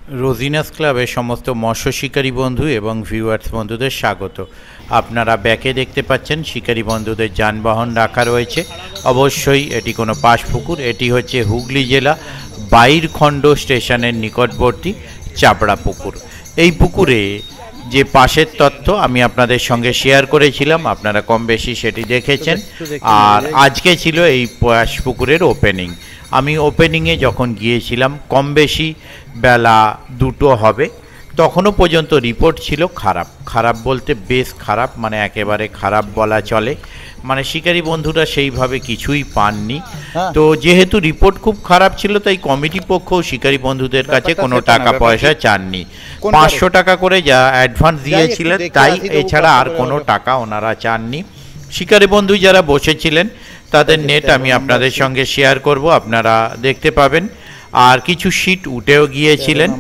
রোজিনাস ক্লাবের সমস্ত মৎস্য শিকারী বন্ধু এবং ভিউয়ার্স বন্ধুদের স্বাগত। আপনারা ব্যাকে দেখতে পাচ্ছেন শিকারী বন্ধুদের যানবাহন রাখা রয়েছে। অবশ্যই এটি কোনো পাশ পুকুর, এটি হচ্ছে হুগলি জেলা বাইরখণ্ড স্টেশনের নিকটবর্তী চাপড়া পুকুর। এই পুকুরে যে পাশের তথ্য আমি আপনাদের সঙ্গে শেয়ার করেছিলাম, আপনারা কম বেশি সেটি দেখেছেন। আর আজকে ছিল এই পাশ পুকুরের ওপেনিং। আমি ওপেনিংয়ে যখন গিয়েছিলাম কম বেশি বেলা 2টো হবে, তখনও পর্যন্ত রিপোর্ট ছিল খারাপ। খারাপ বলতে বেশ খারাপ, মানে একেবারে খারাপ বলা চলে। মানে শিকারী বন্ধুরা সেইভাবে কিছুই পাননি। তো যেহেতু রিপোর্ট খুব খারাপ ছিল, তাই কমিটি পক্ষও শিকারী বন্ধুদের কাছে কোনো টাকা পয়সা চাননি। 500 টাকা করে যা অ্যাডভান্স দিয়েছিলেন তাই, এছাড়া আর কোনো টাকা ওনারা চাননি। শিকারী বন্ধু যারা বসেছিলেন তাদের নেট আমি আপনাদের সঙ্গে শেয়ার করব, আপনারা দেখতে পাবেন। আর কিছু সিট উঠেও গিয়েছিলেন।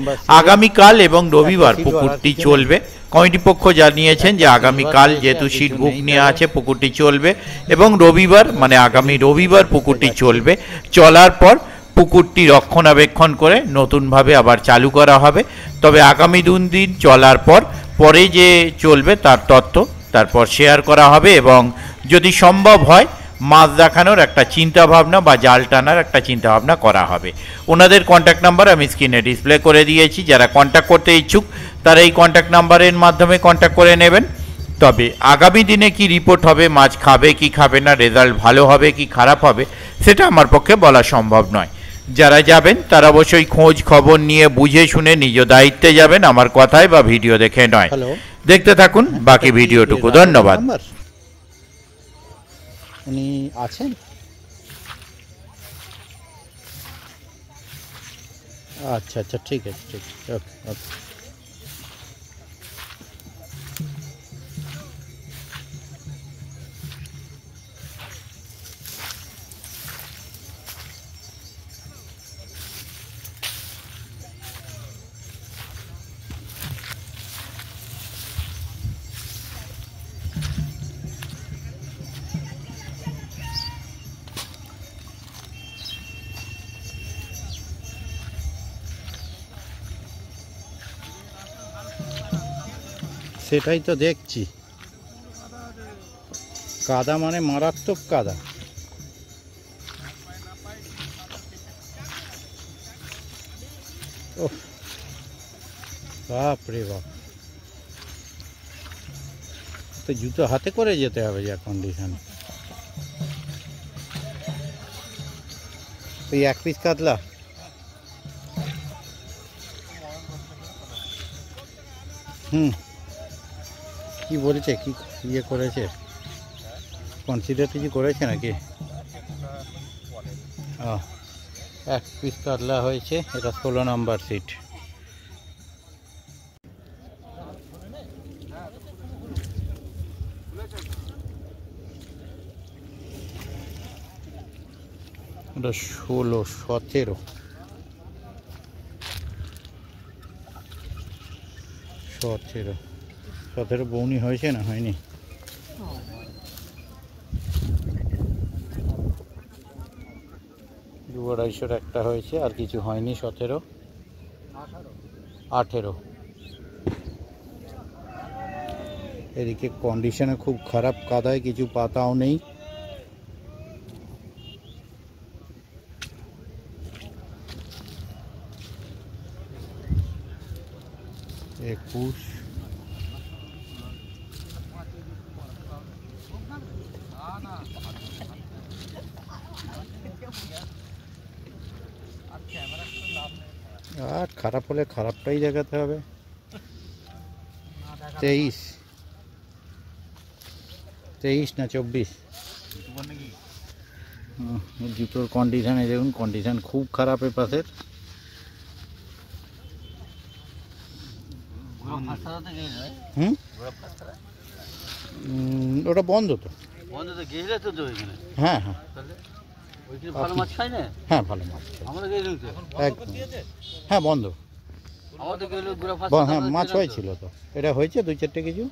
আগামীকাল এবং রবিবার পুকুরটি চলবে। কমিটি পক্ষ জানিয়েছেন যে আগামীকাল যেহেতু সিট বুক নিয়ে আছে, পুকুরটি চলবে এবং রবিবার মানে আগামী রবিবার পুকুরটি চলবে। চলার পর পুকুরটি রক্ষণাবেক্ষণ করে নতুনভাবে আবার চালু করা হবে। তবে আগামী 2 দিন চলার পর পরে যে চলবে তার তথ্য তারপর শেয়ার করা হবে এবং যদি সম্ভব হয় মাছ দেখানোর একটা চিন্তাভাবনা বা জাল টানার একটা চিন্তাভাবনা করা হবে। ওনাদের কন্ট্যাক্ট নাম্বার আমি স্ক্রিনে ডিসপ্লে করে দিয়েছি। যারা কন্ট্যাক্ট করতে ইচ্ছুক তারা এই কন্ট্যাক্ট নাম্বারের মাধ্যমে কন্ট্যাক্ট করে নেবেন। তবে আগামী দিনে কি রিপোর্ট হবে, মাছ খাবে কি খাবে না, রেজাল্ট ভালো হবে কি খারাপ হবে, সেটা আমার পক্ষে বলা সম্ভব নয়। যারা যাবেন তারা অবশ্যই খোঁজ খবর নিয়ে বুঝে শুনে নিজ দায়িত্বে যাবেন, আমার কথায় বা ভিডিও দেখে নয়। দেখতে থাকুন বাকি ভিডিওটুকু। ধন্যবাদ। উনি আছেন? আচ্ছা আচ্ছা, ঠিক আছে, ঠিক আছে, ওকে ওকে। সেটাই তো দেখছি, কাদা মানে মারাত্মক কাদা। ওহ বাপ রে বাপ, তো জুতো হাতে করে যেতে হবে যা কন্ডিশনে। ওই 1 পিস কাতলা কি বলেছে, কি ইয়ে করেছে, কনসিডার কিছু করেছে নাকি? 1 পিস কাতলা হয়েছে, এটা 16 নম্বর সিট। এটা 16, 17 বৌনি হয়েছে না হয়নি? 2-250 একটা হয়েছে, আর কিছু হয়নি। 17, 18। এদিকে কন্ডিশনে খুব খারাপ, কাদায় কিছু পাতাও নেই। আর খারাপ হলে খারাপটাই দেখাতে হবে। 23 না 24। জুতোর কন্ডিশনে দেখুন, কন্ডিশন খুব খারাপ। এ পাশের ওটা বন্ধ তো, হ্যাঁ হ্যাঁ ভালো মাছ খাই না। হ্যাঁ ভালো মাছ একদম, হ্যাঁ বন্ধ। হ্যাঁ মাছ হয়েছিল তো, এটা হয়েছে 2-4টে কিছু।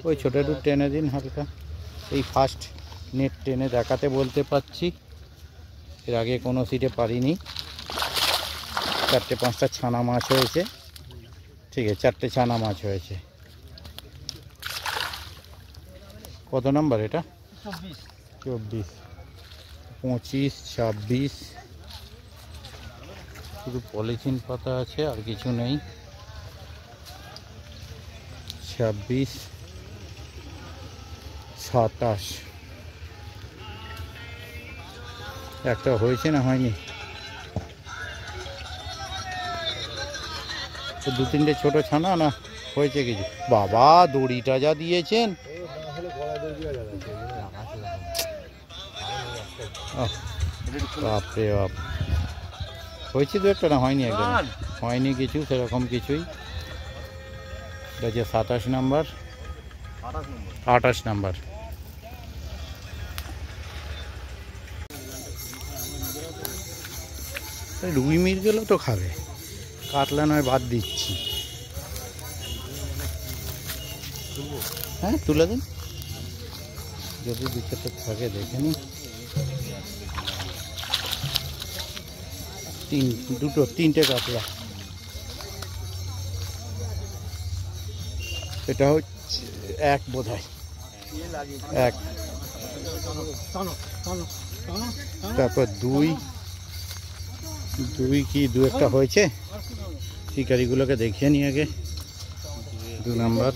ওই ছোটো একটু টেনে দিন হালকা। এই ফার্স্ট নেট টেনে দেখাতে বলতে পারছি, এর আগে কোনো সিটে পারিনি। 4-5টা ছানা মাছ হয়েছে। ঠিক আছে, 4টে ছানা মাছ হয়েছে। কত নাম্বার এটা? 24, 25, 26, শুধু পলিথিন পাতা আছে আর কিছু নেই। 26, 27, একটা হয়েছে না হয়নি? তো 2-3টে ছোট ছানা না হয়েছে কিছু? বাবা দড়িটা যা দিয়েছেন, বাপরে বাপ। হয়েছে 2-একটা না হয়নি? একদম হয়নি কিছু, সেরকম কিছুই। এটা হচ্ছে 27 নাম্বার, 28 নাম্বার। রুই মির্গেলও তো খাবে, কাতলা নয় বাদ দিচ্ছি। হ্যাঁ তুলে দিন, যদি 2-4টে থাকে দেখে নিন। 3টে কাতলা। এটা হচ্ছে 1 বোধহয়, 1, তারপর 2 কি 2-একটা হয়েছে? শিকারিগুলোকে দেখিয়ে নিয়ে আগে। 2 নাম্বার।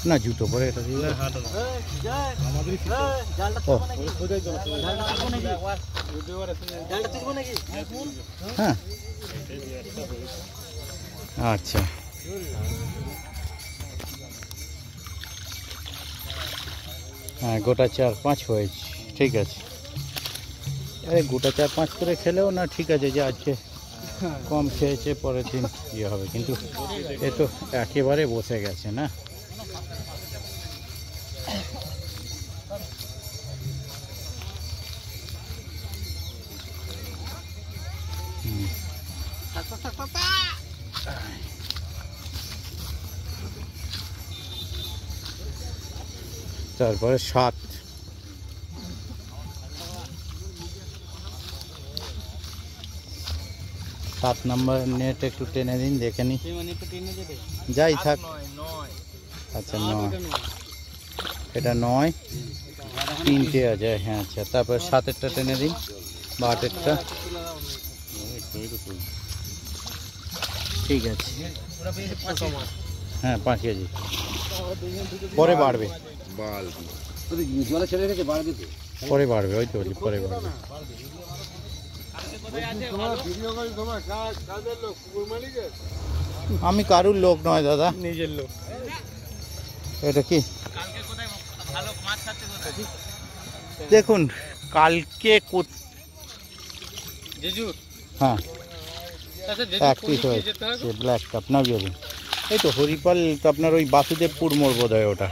না জুতো পরে এটা দিয়ে হ্যাঁ আচ্ছা। হ্যাঁ গোটা 4-5 হয়েছে, ঠিক আছে। আরে গোটা 4-5 করে খেলেও না ঠিক আছে, যে আজকে কম খেয়েছে পরের দিন ইয়ে হবে, কিন্তু এ তো একেবারে বসে গেছে না। তারপরে 7, 7 নাম্বার নেট একটু টেনে দিন, দেখে নি যাই থাক। আচ্ছা 9, এটা 9, 3টে আছে। হ্যাঁ আচ্ছা, তারপর 7-এরটা টেনে দিন বা 8-এরটা। ঠিক আছে, হ্যাঁ 5 কেজি পরে বাড়বে, পরে বাড়বে, ওই তো বলি পরে বাড়বে। আমি কারুর লোক নয় দাদা, নিজের লোক। এটা কি দেখুন কালকে হ্যাঁ 1 পিস হয়েছে ব্ল্যাক কাপ না। এই তো হরিপাল আপনার ওই বাসুদেবপুর মোড় বোধ হয় ওটা।